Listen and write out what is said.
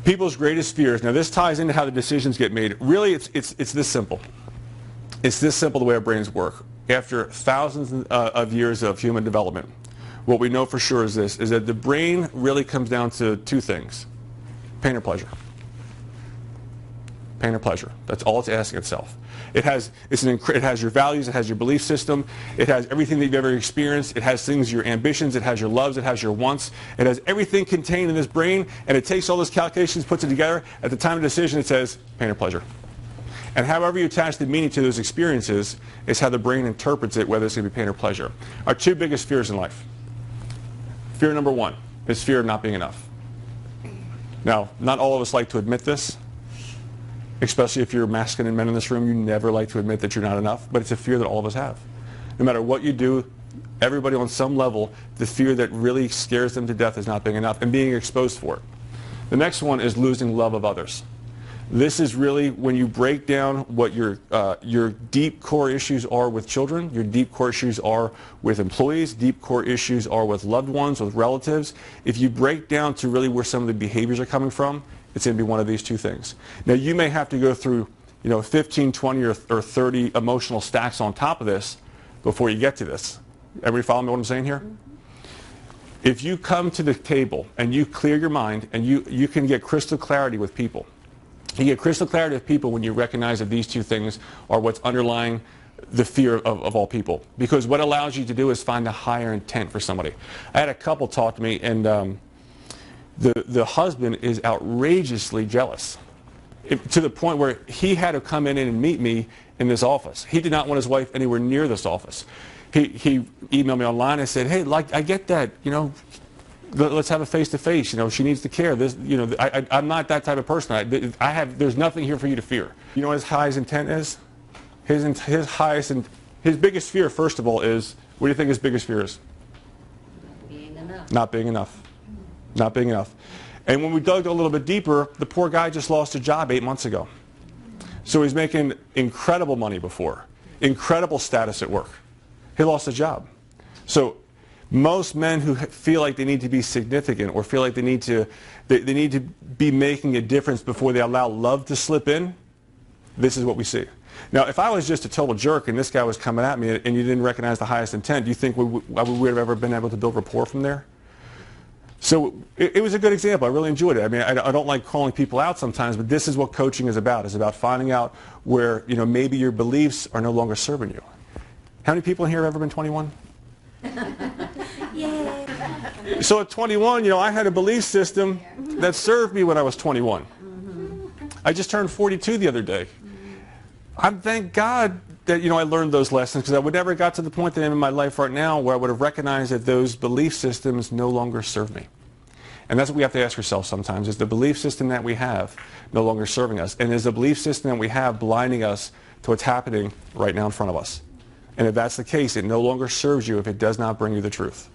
People's greatest fears. Now this ties into how the decisions get made. Really, it's this simple. It's this simple the way our brains work. After thousands of years of human development, what we know for sure is this, is that the brain really comes down to two things: pain or pleasure. Pain or pleasure. That's all it's asking itself. It has your values, it has your belief system, it has everything that you've ever experienced, it has things, your ambitions, it has your loves, it has your wants, it has everything contained in this brain, and it takes all those calculations, puts it together. At the time of decision, it says pain or pleasure. And however you attach the meaning to those experiences is how the brain interprets it, whether it's going to be pain or pleasure. Our two biggest fears in life. Fear number one is fear of not being enough. Now, not all of us like to admit this. Especially if you're masculine men in this room, you never like to admit that you're not enough, but it's a fear that all of us have. No matter what you do, everybody on some level, the fear that really scares them to death is not being enough and being exposed for it. The next one is losing love of others. This is really when you break down what your deep core issues are with children, your deep core issues are with employees, deep core issues are with loved ones, with relatives. If you break down to really where some of the behaviors are coming from, it's going to be one of these two things. Now, you may have to go through 15, 20, or 30 emotional stacks on top of this before you get to this. Everybody follow me what I'm saying here? If you come to the table and you clear your mind and you can get crystal clarity with people, you get crystal clarity with people when you recognize that these two things are what's underlying the fear of all people. Because what allows you to do is find a higher intent for somebody. I had a couple talk to me, and the husband is outrageously jealous to the point where he had to come in and meet me in this office. He did not want his wife anywhere near this office. He emailed me online and said, hey, I get that, let's have a face-to-face, she needs the care. This, I'm not that type of person. There's nothing here for you to fear. You know what his highest intent is? His biggest fear, first of all, is, what do you think his biggest fear is? Being enough. Not being enough. Not being enough. And when we dug a little bit deeper, the poor guy just lost a job 8 months ago. So he's making incredible money before, incredible status at work. He lost a job. So most men who feel like they need to be significant or feel like they need to be making a difference before they allow love to slip in, this is what we see. Now, if I was just a total jerk and this guy was coming at me and you didn't recognize the highest intent, do you think we would have ever been able to build rapport from there? So it was a good example. I really enjoyed it. I mean, I don't like calling people out sometimes, but this is what coaching is about. It's about finding out where, maybe your beliefs are no longer serving you. How many people in here have ever been 21? Yay. So at 21, I had a belief system that served me when I was 21. I just turned 42 the other day. Thank God that I learned those lessons, because I would never got to the point that I'm in my life right now where I would have recognized that those belief systems no longer serve me. And that's what we have to ask ourselves sometimes. Is the belief system that we have no longer serving us? And is the belief system that we have blinding us to what's happening right now in front of us? And if that's the case, it no longer serves you if it does not bring you the truth.